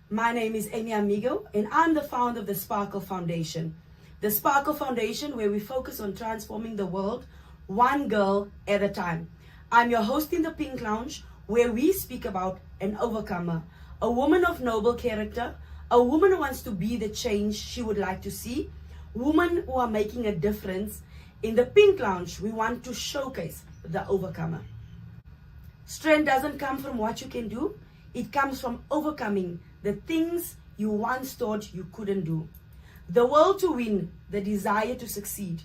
My name is Amy Amigo, and I'm the founder of the Sparkle Foundation. The Sparkle Foundation, where we focus on transforming the world one girl at a time. I'm your host in the Pink Lounge, where we speak about an overcomer, a woman of noble character, a woman who wants to be the change she would like to see, women who are making a difference. In the Pink Lounge, we want to showcase the overcomer. Strength doesn't come from what you can do, it comes from overcoming the things you once thought you couldn't do. The will to win, the desire to succeed,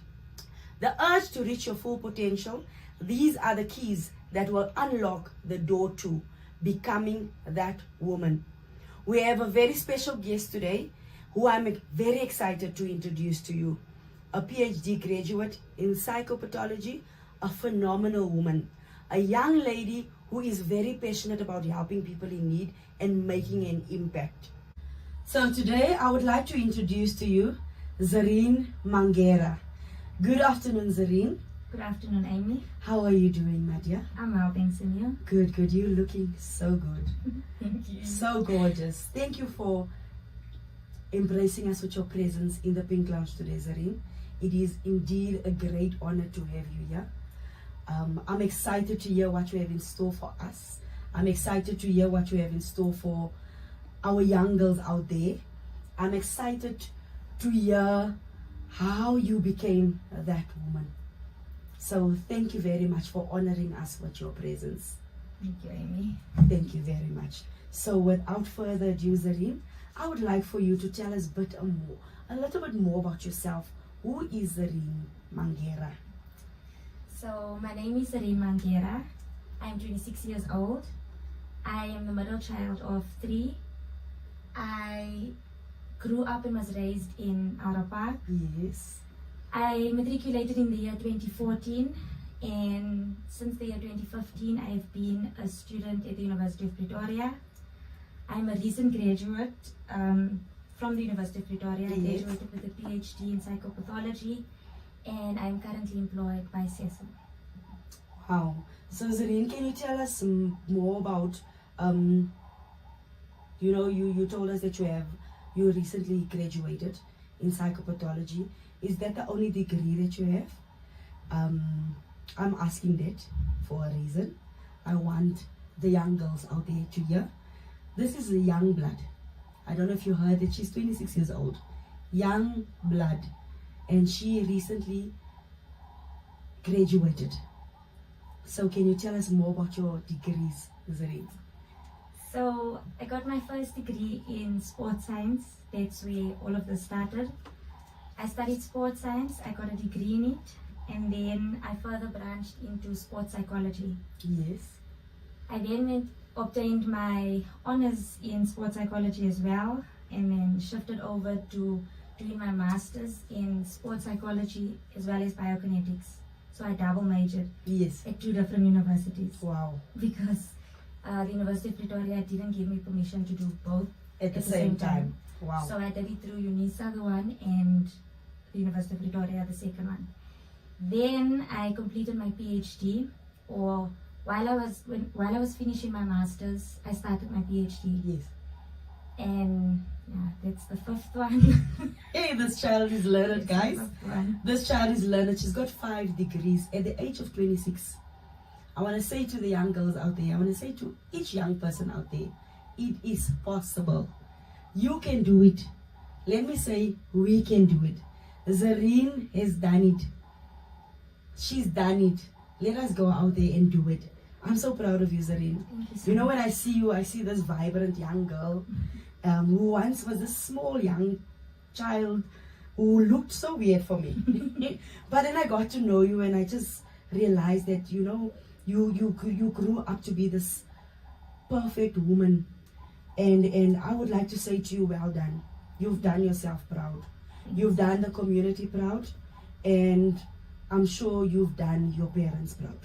the urge to reach your full potential, these are the keys that will unlock the door to becoming that woman. We have a very special guest today who I'm very excited to introduce to you. A PhD graduate in psychopathology, a phenomenal woman, a young lady who is very passionate about helping people in need and making an impact. So today I would like to introduce to you Zarreen Mangera. Good afternoon, Zarreen. Good afternoon, Amy. How are you doing, my dear? I'm well, thanks, and you? Good, good. You're looking so good. Thank you. So gorgeous. Thank you for embracing us with your presence in the Pink Lounge today, Zarreen. It is indeed a great honor to have you here. I'm excited to hear what you have in store for us. I'm excited to hear what you have in store for our young girls out there. I'm excited to hear how you became that woman. So thank you very much for honoring us with your presence. Thank you, Amy. Thank you very much. So without further ado, Zarreen, I would like for you to tell us a little bit more about yourself. Who is Zarreen Mangera? So, my name is Zarine Mangera. I'm 26 years old. I am the middle child of 3. I grew up and was raised in Outer Park. Yes. I matriculated in the year 2014, and since the year 2015 I've been a student at the University of Pretoria. I'm a recent graduate from the University of Pretoria. I graduated with a PhD in psychopathology, and I'm currently employed by Cecil. Wow. So Zarreen, can you tell us more about, you told us that you recently graduated in psychopathology. Is that the only degree that you have? I'm asking that for a reason. I want the young girls out there to hear. This is a young blood. I don't know if you heard that she's 26 years old. Young blood. And she recently graduated. So can you tell us more about your degrees, Zarreen? So I got my first degree in sports science. That's where all of this started. I studied sports science, I got a degree in it, and then I further branched into sports psychology. Yes. I then obtained my honors in sports psychology as well, and then shifted over to doing my master's in sports psychology as well as biokinetics. So I double majored at 2 different universities. Wow. Because the University of Pretoria didn't give me permission to do both at the same time. Wow. So I did it through UNISA, the one, and the University of Pretoria, the second one. Then I completed my PhD, or while I was finishing my masters, I started my PhD. Yes. And yeah, that's the 5th one. Hey, this child is learned, guys. This child is learned. She's got 5 degrees at the age of 26. I want to say to the young girls out there, I want to say to each young person out there, it is possible. You can do it. Let me say, we can do it. Zarreen has done it. She's done it. Let us go out there and do it. I'm so proud of you, Zarreen. Thank you so You know, much. when I see you, I see this vibrant young girl who once was a small young child who looked so weird for me. But then I got to know you, and I just realized that, you grew up to be this perfect woman. And I would like to say to you, well done. You've done yourself proud. You've done the community proud, and I'm sure you've done your parents proud.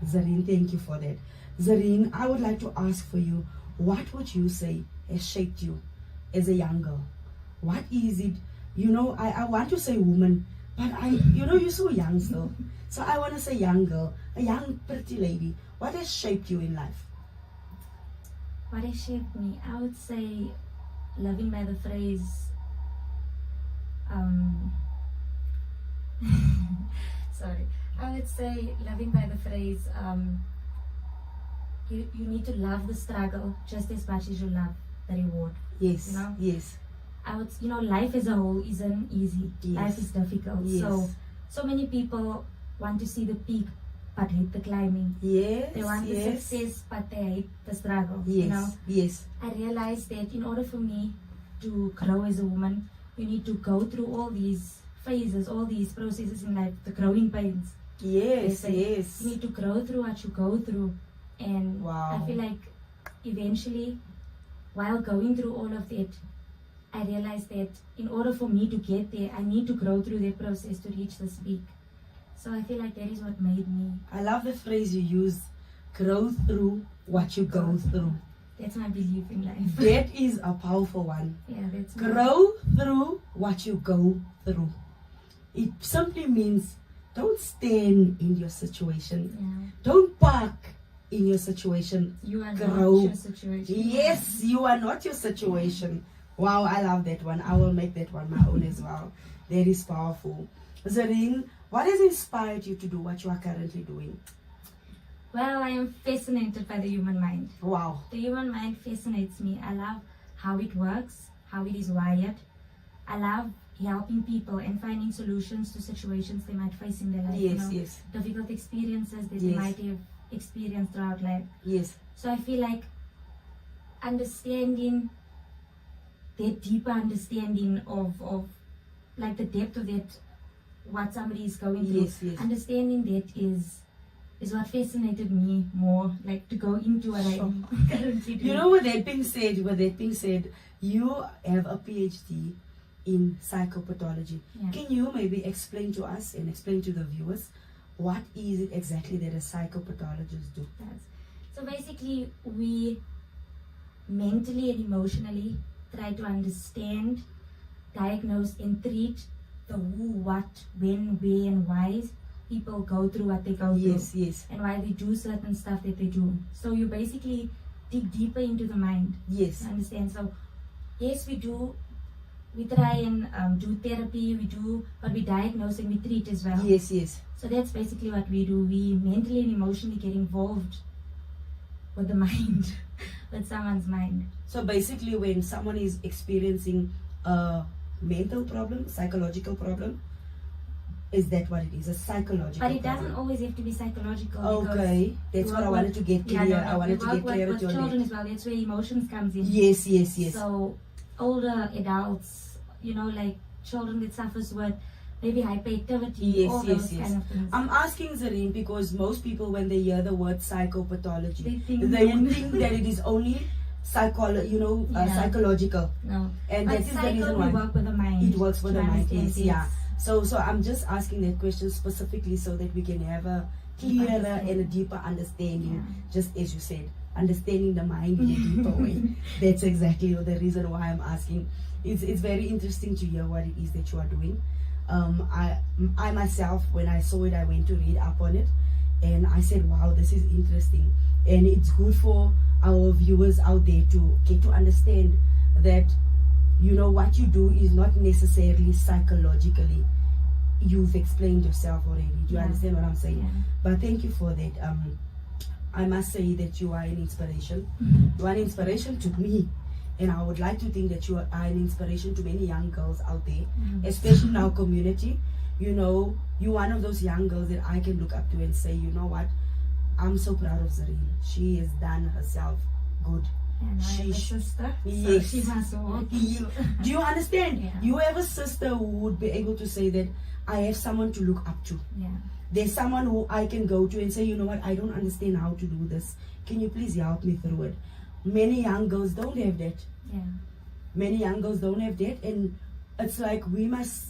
Zarreen, thank you for that. Zarreen, I would like to ask for you, what would you say has shaped you as a young girl? What is it? I want to say woman, but you're so young still. So I want to say young girl, a young pretty lady. What has shaped you in life? What has shaped me? I would say living by the phrase, sorry. I would say living by the phrase, you need to love the struggle just as much as you love the reward. Yes, You know? yes, I would, life as a whole isn't easy. Yes. Life is difficult. Yes. So many people want to see the peak but hate the climbing. yes, They want the yes, success but they hate the struggle. yes, yes, I realized that in order for me to grow as a woman, you need to go through all these phases, all these processes in life, the growing pains. yes, They say yes. You need to grow through what you go through. And Wow. I feel like eventually, while going through all of that, I realized that in order for me to get there, I need to grow through that process to reach this peak. So I feel like that is what made me. I love the phrase you use, grow through what you go through. That's my belief in life. That is a powerful one. Yeah, that's Grow through what you go through. It simply means don't stand in your situation. Yeah. Don't park in your situation. You are Grow. not your situation. Yes, you are not your situation. Wow, I love that one. I will make that one my own as well. That is powerful. Zarreen, what has inspired you to do what you are currently doing? Well, I am fascinated by the human mind. Wow. The human mind fascinates me. I love how it works, how it is wired. I love helping people and finding solutions to situations they might face in their life. Yes, yes, Difficult experiences that Yes. they might have experienced throughout life. yes, So I feel like understanding that deeper understanding of like the depth of that, what somebody is going through. yes, yes. Understanding that is what fascinated me more, like to go into what Sure. I'm currently doing. You know, with that being said, you have a PhD in psychopathology. Yeah. Can you maybe explain to us and explain to the viewers what is it exactly that a psychopathologist do? Yes. So basically, we mentally and emotionally try to understand, diagnose, and treat the who, what, when, where, and why people go through what they go Yes, through, yes, and why they do certain stuff that they do. So you basically dig deeper into the mind yes, to understand. So yes, we try and do therapy, but we diagnose and we treat as well. yes, yes. So that's basically what we do. We mentally and emotionally get involved with the mind, with someone's mind. So basically, when someone is experiencing a mental problem, psychological problem, is that what it is? A psychological But it doesn't problem? always have to be psychological. Okay, that's we what I work wanted with- to get Yeah, clear. no, I wanted to we get work clear with with your children name. as well. That's where emotions comes in. Yes, yes, yes. So older adults, like children that suffers with maybe hyperactivity, Yes, all yes, those yes. kind of things. I'm asking Zarreen because most people, when they hear the word psychopathology, They think would then- think that it is only Yeah. psychological, No. and But that is the psycho, reason we why work with the mind. it works for to the mind. understand Yes, things. yeah. So I'm just asking that question specifically so that we can have a Deep clearer and a understanding. deeper understanding. Yeah. Just as you said, understanding the mind in a deeper way. That's exactly the reason why I'm asking. It's very interesting to hear what it is that you are doing. I myself, when I saw it, I went to read up on it, and I said, wow, this is interesting, and it's good for our viewers out there to get to understand that what you do is not necessarily psychologically. You've explained yourself already. Do you Yeah. understand what I'm saying? Yeah. But thank you for that. I must say that you are an inspiration. Mhm. You are an inspiration to me, and I would like to think that you are an inspiration to many young girls out there, Mhm. especially in our community. You're one of those young girls that I can look up to and say, you know what, I'm so proud of Zarine. She has done herself good. And I have a She- sister, so Yes. she must walk. Do you understand? Yeah. You have a sister who would be able to say that I have someone to look up to. Yeah. There's someone who I can go to and say, you know what, I don't understand how to do this. Can you please help me through it? Many young girls don't have that. Yeah. Many young girls don't have that, and it's like we must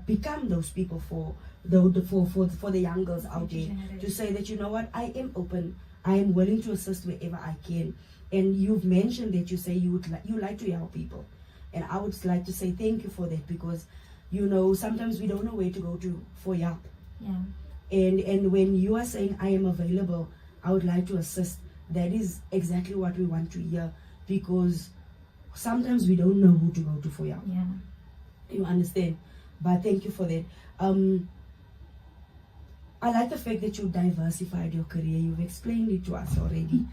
become those people for the young girls out there, to say that, you know what, I am open, I am willing to assist wherever I can. And you've mentioned that you say you like to help people, and I would like to say thank you for that, because sometimes we don't know where to go to for help. Yeah. And when you are saying I am available, I would like to assist, That is exactly what we want to hear, because sometimes we don't know who to go to for help. Yeah. You understand? But thank you for that. I like the fact that you diversified your career. You've explained it to us already.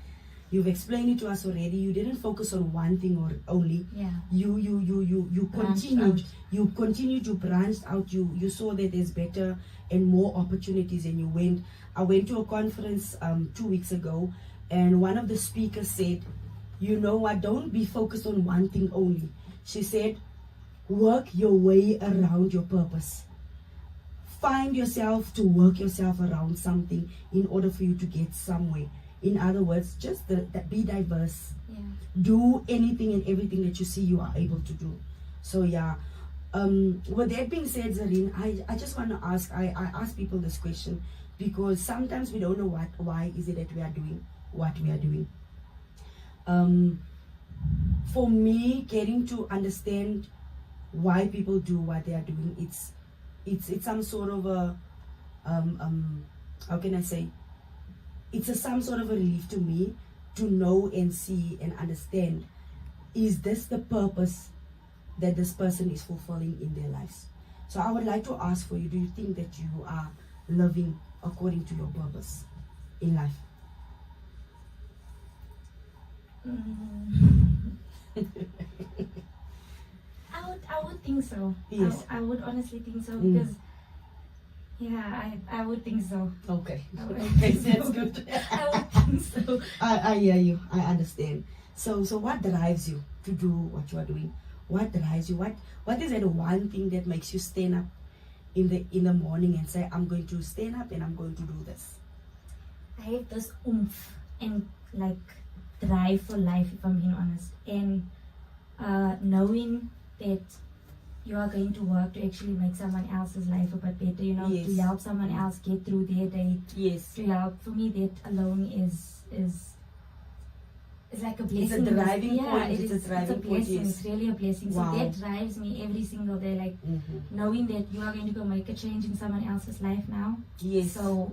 You didn't focus on one thing or only. Yeah. You Branched continued. out. You continued to branch out. You saw that there's better and more opportunities, and you went. I went to a conference 2 weeks ago, and one of the speakers said, "You know what? Don't be focused on one thing only." She said, "Work your way around your purpose. Find yourself to work yourself around something in order for you to get somewhere." In other words, just be diverse. Yeah. Do anything and everything that you see you are able to do. So yeah. With that being said, Zarine, I just want to ask, I ask people this question because sometimes we don't know why is it that we are doing what we are doing. For me, getting to understand why people do what they are doing, it's some sort of a how can I say, it's some sort of a relief to me to know and see and understand, is this the purpose that this person is fulfilling in their lives? So I would like to ask for you, do you think that you are living according to your purpose in life? I would think so. Yes. I would honestly think so, Mm. because I would think so. Okay. I would Okay, think that's so. good. I would think so. I hear you. I understand. So what drives you to do what you are doing? What drives you? What is that one thing that makes you stand up in the morning and say, I'm going to stand up and I'm going to do this? I have this oomph and like drive for life, if I'm being honest, and knowing that you are going to work to actually make someone else's life a bit better, you know, Yes. to help someone else get through their day, Yes. to help. For me, that alone is like a blessing. driving Yeah, point. it It's is, a driving it's a point, blessing. yes. It's really a blessing. Wow. So that drives me every single day, like knowing that you are going to go make a change in someone else's life now. Yes. So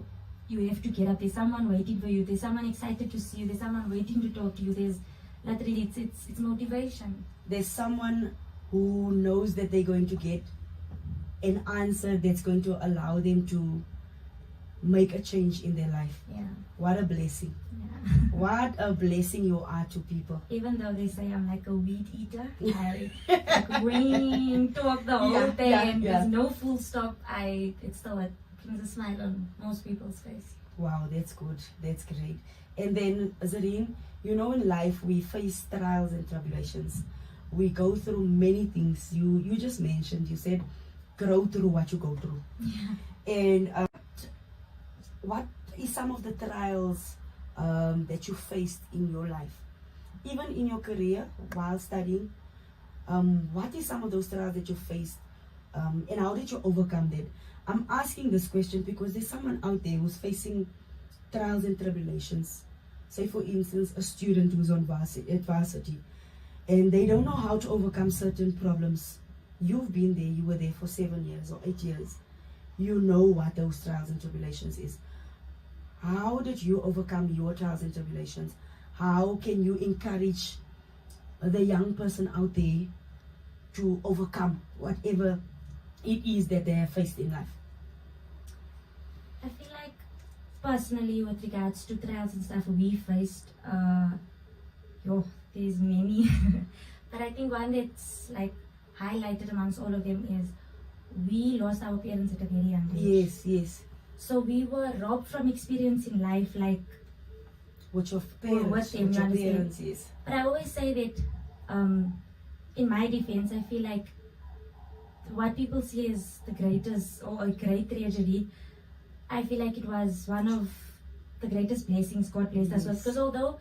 you have to get up. There's someone waiting for you. There's someone excited to see you. There's someone waiting to talk to you. There's literally, it's motivation. There's someone who knows that they're going to get an answer that's going to allow them to make a change in their life. Yeah. What a blessing. Yeah. What a blessing you are to people. Even though they say I'm like a weed eater, I like wing talk the whole Yeah, day, yeah, and yeah. there's no full stop. It still brings a smile on most people's face. Wow, that's good. That's great. And then, Zarreen, you know, in life we face trials and tribulations. We go through many things. You just mentioned, you said, grow through what you go through. Yeah. And what is some of the trials that you faced in your life? Even in your career while studying, what is some of those trials that you faced, and how did you overcome that? I'm asking this question because there's someone out there who's facing trials and tribulations. Say for instance, a student who's on varsity and they don't know how to overcome certain problems. You've been there, you were there for 7 years or 8 years. You know what those trials and tribulations is. How did you overcome your trials and tribulations? How can you encourage the young person out there to overcome whatever it is that they have faced in life? I feel like personally, with regards to trials and stuff we faced, there's many. But I think one that's like highlighted amongst all of them is we lost our parents at a very young age. Yes. So we were robbed from experiencing life, like With your with them, you understand? parents, yes. But I always say that, in my defense, I feel like what people see as the greatest or a great tragedy, I feel like it was one of the greatest blessings God blessed us with. Yes. Because although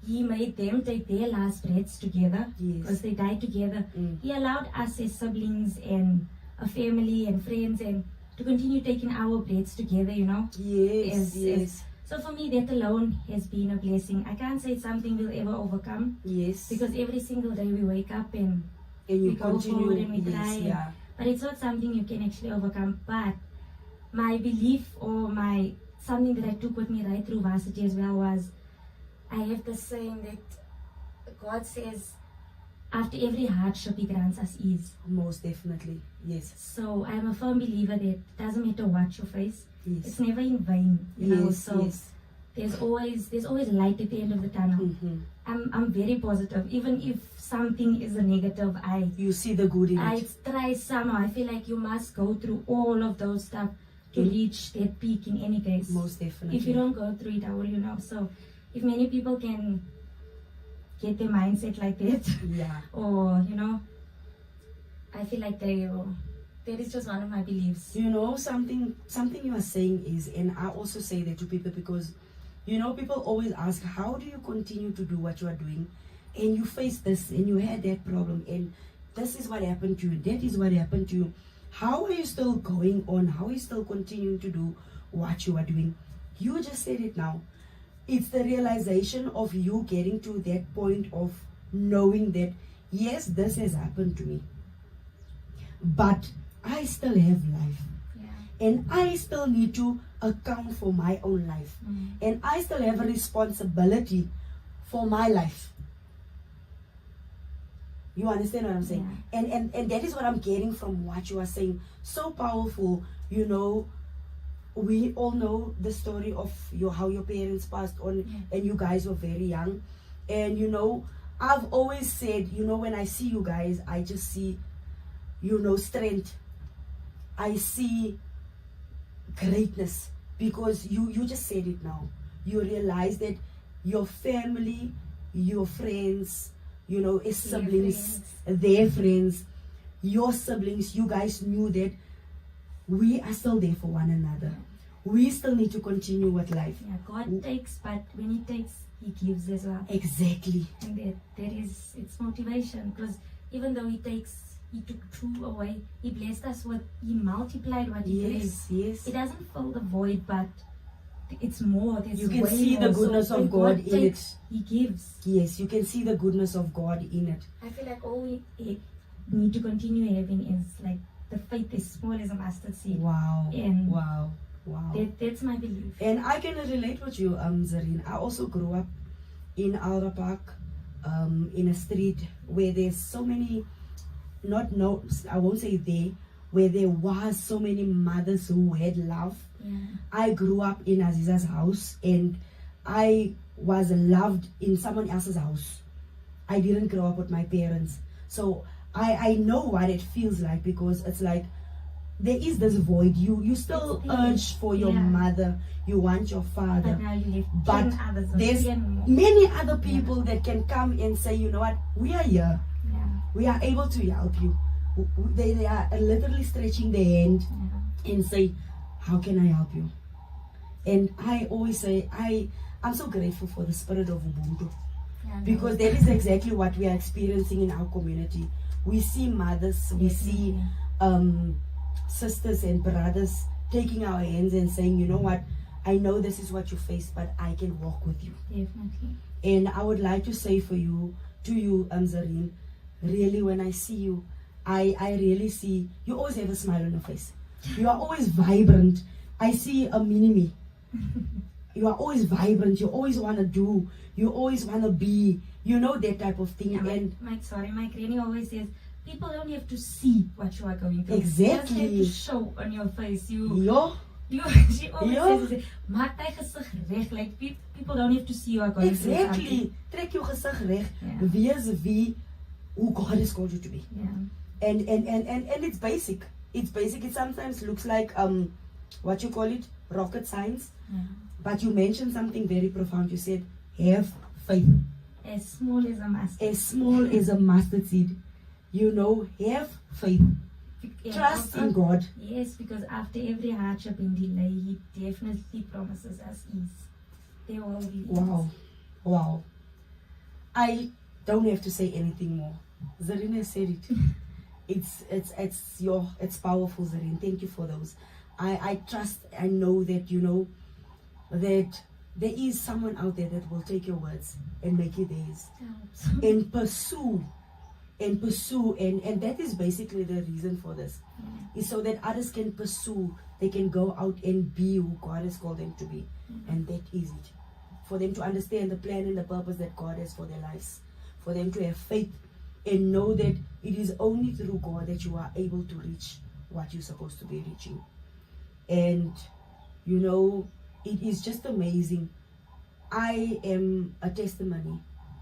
He made them take their last breaths together, because Yes. they died together, Mm. He allowed us as siblings and a family and friends and to continue taking our breaths together, you know. Yes. Yes. So for me, that alone has been a blessing. I can't say it's something we'll ever overcome, Yes. because every single day we wake up and And you we go forward and we yes, try. yeah. But it's not something you can actually overcome. But my belief or something that I took with me right through varsity as well was I have the saying that God says, after every hardship, He grants us ease. Most definitely, yes. So I'm a firm believer that it doesn't matter what you face, Yes. it's never in vain. You know? Yes, So yes. there's always light at the end of the tunnel. Mm-hmm. I'm very positive. Even if something is a negative, You see the good in I it. try somehow. I feel like you must go through all of those stuff to reach that peak in any case. Most definitely. If you don't go through it, how will you know? So if many people can get their mindset like that, Yeah. or I feel like that is just one of my beliefs. You know, something you are saying is, and I also say that to people because, people always ask, how do you continue to do what you are doing? And you face this and you had that problem and this is what happened to you, that is what happened to you. How are you still going on? How are you still continuing to do what you are doing? You just said it now. It's the realization of you getting to that point of knowing that, yes, this has happened to me, but I still have life. Yeah. And I still need to account for my own life. And I still have a responsibility for my life. You understand what I'm saying? Yeah. And that is what I'm getting from what you are saying. So powerful, we all know the story of how your parents passed on, and you guys were very young. And I've always said, when I see you guys, I just see, strength. I see greatness, because you just said it now. You realize that your family, your friends, as siblings, their friends, your siblings, you guys knew that we are still there for one another. We still need to continue with life. Yeah, God takes, but when He takes, He gives as well. Exactly. And that is its motivation, because even though He took two away, He blessed us with, He multiplied what He gave. Yes. It doesn't fill the void, but it's more. There's You can way see more. the goodness So of when God in takes, it. He gives. Yes, you can see the goodness of God in it. I feel like all we need to continue having is like the faith is small as a mustard seed. Wow. And wow. That's my belief. And I can relate with you, Zarreen. I also grew up in Alra Park, in a street where there's so many, I won't say there, where there was so many mothers who had love. Yeah. I grew up in Aziza's house, and I was loved in someone else's house. I didn't grow up with my parents. So I know what it feels like, because it's like there is this void. You still urge for your mother, you want your father, But now you have but 10 others, there's 10 more. many other people that can come and say, you know what, we are here. Yeah. We are able to help you. They are literally stretching their hand and say, how can I help you? And I always say, I'm so grateful for the spirit of Ubuntu, because that is exactly what we are experiencing in our community. We see mothers, we see sisters and brothers taking our hands and saying, you know what, I know this is what you face, but I can walk with you. Definitely. And I would like to say to you, Zarreen, really, when I see you, I really see, you always have a smile on your face. You are always vibrant. I see a mini-me. You are always vibrant. You always want to do. You always want to be. That type of thing. Yeah, And my granny always says, people don't have to see what you are going through. Exactly. You just have to show on your face. She always says, maak jy gesig reg. Like people don't have to see you are going through something. Exactly. Trek jou gesig reg. Yeah. Wees who God has called you to be. Yeah. And it's basic. It's basic. It sometimes looks like what you call it, rocket science. Yeah. But you mentioned something very profound. You said, have faith. As small as a mustard. As small as a mustard seed. Have faith. Yeah, Trust in God. Yes, because after every hardship and delay, He definitely promises us ease. There will be ease. Wow. I don't have to say anything more. Zarine said it. It's powerful, Zarine. Thank you for those. I trust and know that that there is someone out there that will take your words and make it theirs. And pursue. And that is basically the reason for this. Is so that others can pursue, they can go out and be who God has called them to be. And that is it. for them to understand the plan and the purpose that God has for their lives, for them to have faith and know that it is only through God that you are able to reach what you're supposed to be reaching. And you know, it is just amazing. I am a testimony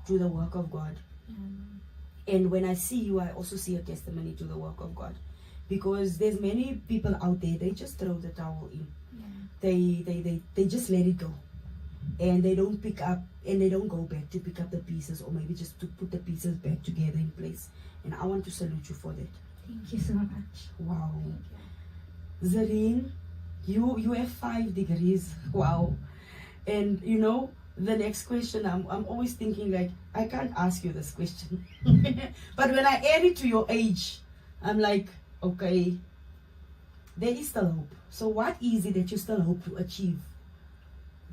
to the work of God. And when I see you, I also see a testimony to the work of God. Because there's many people out there, they just throw the towel in. They just let it go. And they don't pick up, and they don't go back to pick up the pieces, or maybe just to put the pieces back together in place. And I want to salute you for that. Thank you so much. Wow. Zarreen, you have 5 degrees. Wow. And you know, the next question, I'm always thinking like, I can't ask you this question. But when I add it to your age, I'm like, okay, there is still hope. So what is it that you still hope to achieve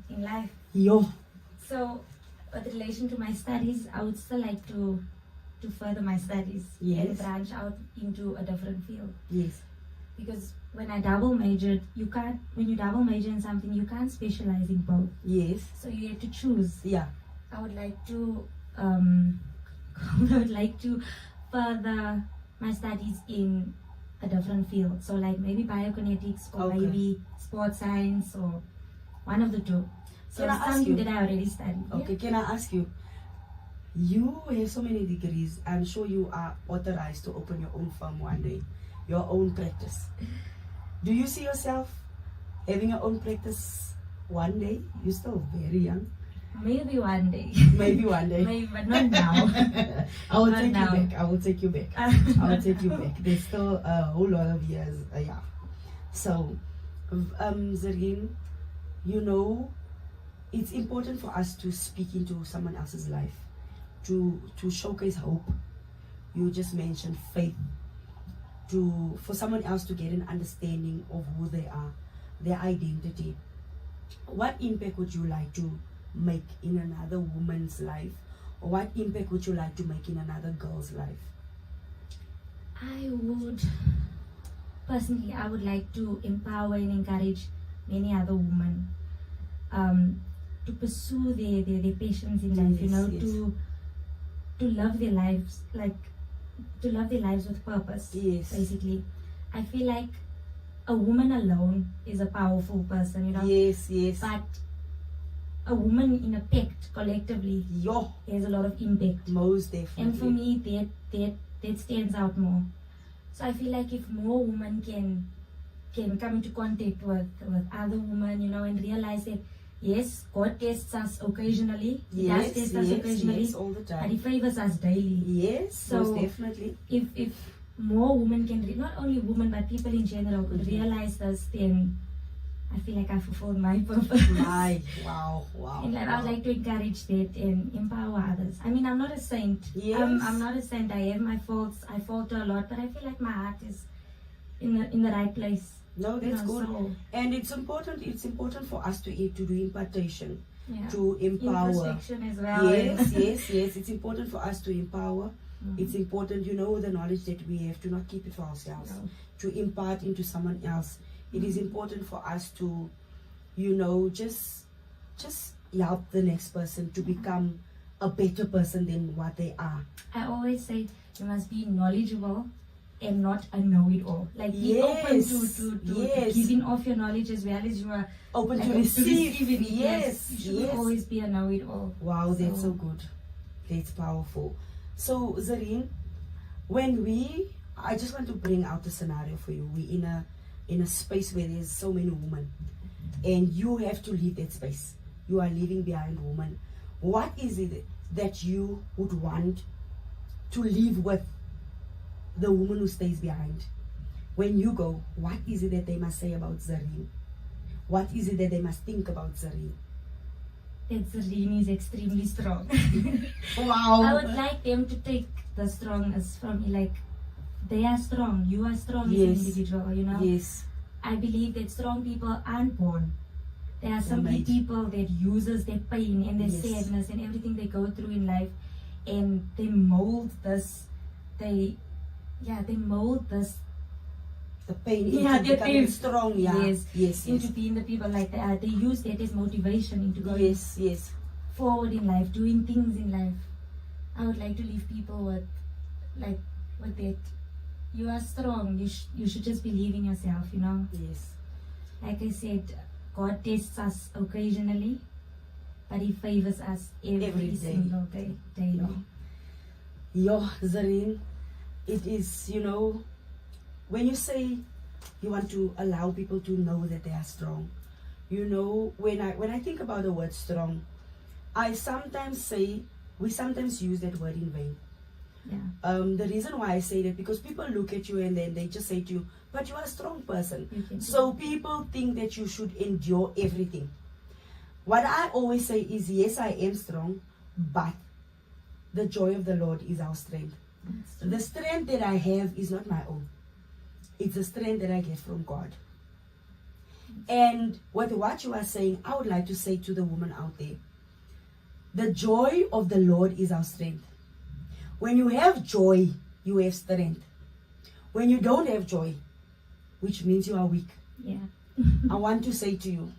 in life? Yo. So with relation to my studies, I would still like to further my studies and branch out into a different field. Yes. Because when I double majored, when you double major in something, you can't specialize in both. Yes. So you have to choose. Yeah. I would like to further my studies in a different field. So like maybe biokinetics or maybe sports science or one of the two. So it's something that I already studied. Okay, can I ask you? You have so many degrees. I'm sure you are authorized to open your own firm one day, your own practice. Do you see yourself having your own practice one day? You're still very young. Maybe one day. Maybe one day. Maybe, but not now. I will take you back. I will take you back. I will take you back. There's still a whole lot of years. Yeah. So, Zarreen, you know, it's important for us to speak into someone else's life, to showcase hope. You just mentioned faith, for someone else to get an understanding of who they are, their identity. What impact would you like to make in another woman's life, or what impact would you like to make in another girl's life? I would like to empower and encourage many other women to pursue their passions in life, to love their lives, to love their lives with purpose. Basically, I feel like a woman alone is a powerful person, but a woman in a pact collectively has a lot of impact. Most definitely. And for me, that stands out more. So I feel like if more women can come into contact with other women, and realize that yes, God tests us occasionally. He does test us occasionally, all the time. but He favors us daily. Yes, so most definitely. If more women can, not only women but people in general, could realize this, then I feel like I fulfilled my purpose. Wow. And I would like to encourage that and empower others. I mean, I'm not a saint. I'm not a saint. I have my faults. I falter a lot, but I feel like my heart is in the right place. No, that's good. So, and it's important for us to do impartation, to empower. Introspection as well. Yes. It's important for us to empower. It's important, the knowledge that we have, to not keep it for ourselves, to impart into someone else. It is important for us to, just help the next person to become a better person than what they are. I always say you must be knowledgeable and not a know-it-all. Like, be open to giving off your knowledge as well as you are open to receiving. Yes. You should always be a know-it-all. Wow, that's so good. That's powerful. So, Zarreen, I just want to bring out the scenario for you. We're in a space where there's so many women, and you have to leave that space. You are leaving behind women. What is it that you would want to leave with the woman who stays behind? When you go, what is it that they must say about Zarreen? What is it that they must think about Zarreen? That Zarreen is extremely strong. Wow. I would like them to take the strongness from me, like, they are strong, you are strong as an individual, Yes. I believe that strong people aren't born. There are simply people that uses their pain and their sadness and everything they go through in life, and they mold this, the pain into becoming strong, into being the people like they are. They use that as motivation into going. Yes. forward in life, doing things in life. I would like to leave people with that. You are strong. You should just believe in yourself, you know. Yes. Like I said, God tests us occasionally, but He favors us every day. single day long. Yo, Zarine, it is, you know, when you say you want to allow people to know that they are strong, you know, when I think about the word strong, I sometimes say, we sometimes use that word in vain. Yeah. The reason why I say that, because people look at you and then they just say to you, but you are a strong person. can So people think that you should endure everything. What I always say is, yes, I am strong, but the joy of the Lord is our strength. That's true. The strength that I have is not my own. It's the strength that I get from God. And with what you are saying, I would like to say to the woman out there, the joy of the Lord is our strength. When you have joy, you have strength. When you don't have joy, which means you are weak, Yeah. I want to say to you,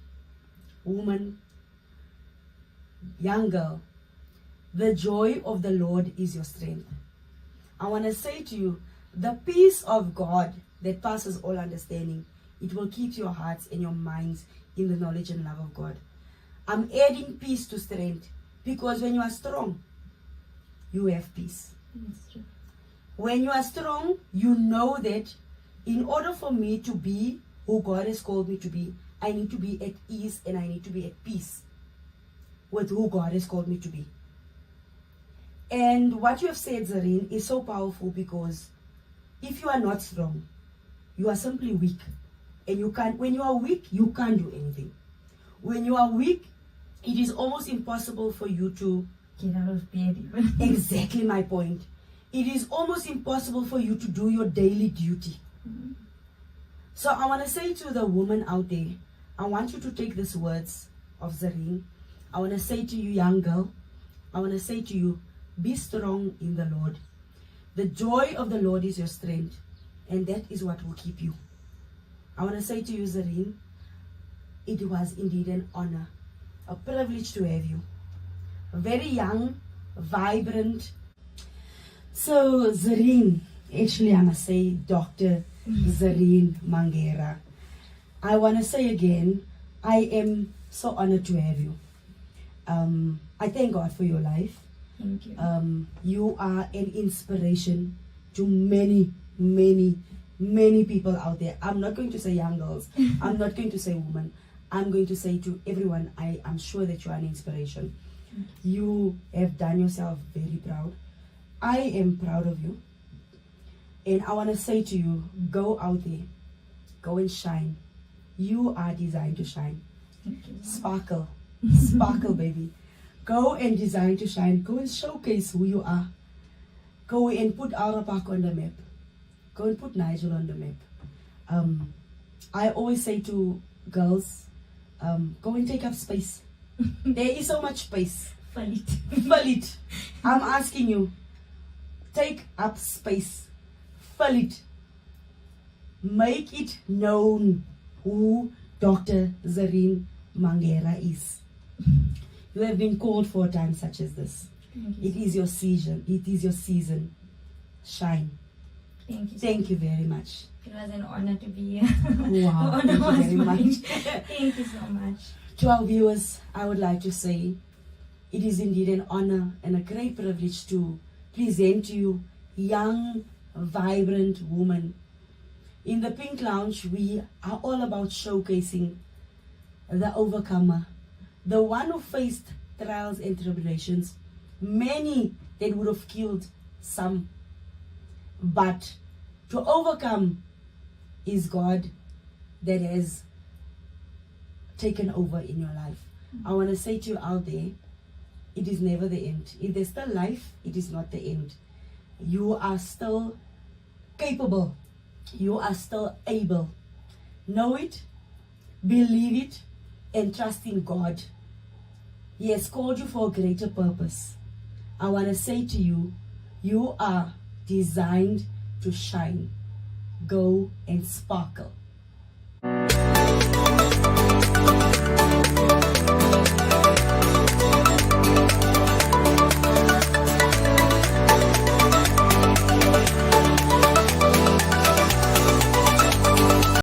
woman, young girl, the joy of the Lord is your strength. I want to say to you, the peace of God that passes all understanding, it will keep your hearts and your minds in the knowledge and love of God. I'm adding peace to strength, because when you are strong, you have peace. That's true. When you are strong, you know that in order for me to be who God has called me to be, I need to be at ease and I need to be at peace with who God has called me to be. And what you have said, Zarreen, is so powerful, because if you are not strong, you are simply weak. And you can't, when you are weak, you can't do anything. When you are weak, it is almost impossible for you to Get out of bed even. exactly my point. It is almost impossible for you to do your daily duty. Mhm. So I want to say to the woman out there, I want you to take these words of Zarreen. I want to say to you, young girl, I want to say to you, be strong in the Lord. The joy of the Lord is your strength, and that is what will keep you. I want to say to you, Zarreen, it was indeed an honor, a privilege to have you. Very young, vibrant. So Zarreen, actually I must say Dr. Zarreen Mangera. I want to say again, I am so honored to have you. I thank God for your life. Thank you. You are an inspiration to many, many, many people out there. I'm not going to say young girls. I'm not going to say women. I'm going to say to everyone, I am sure that you are an inspiration. You have done yourself very proud. I am proud of you. And I want to say to you, go out there. Go and shine. You are designed to shine. Thank you. Sparkle. Sparkle, baby. Go and design to shine. Go and showcase who you are. Go and put Arapak on the map. Go and put Nigel on the map. I always say to girls, go and take up space. There is so much space. Fill it. Fill it. I'm asking you, take up space. Fill it. Make it known who Dr. Zarreen Mangera is. You have been called for a time such as this. Thank you. It is your season. It is your season. Shine. Thank you. Thank you very much. It was an honor to be here. Wow. The honor Thank you was very mine. much. Thank you so much. To our viewers, I would like to say it is indeed an honor and a great privilege to present to you young, vibrant women. In the Pink Lounge, we are all about showcasing the overcomer, the one who faced trials and tribulations, many that would have killed some. But to overcome is God that has taken over in your life. I want to say to you out there, it is never the end. If there's still life, it is not the end. You are still capable. You are still able. Know it, believe it, and trust in God. He has called you for a greater purpose. I want to say to you, you are designed to shine. Go and sparkle.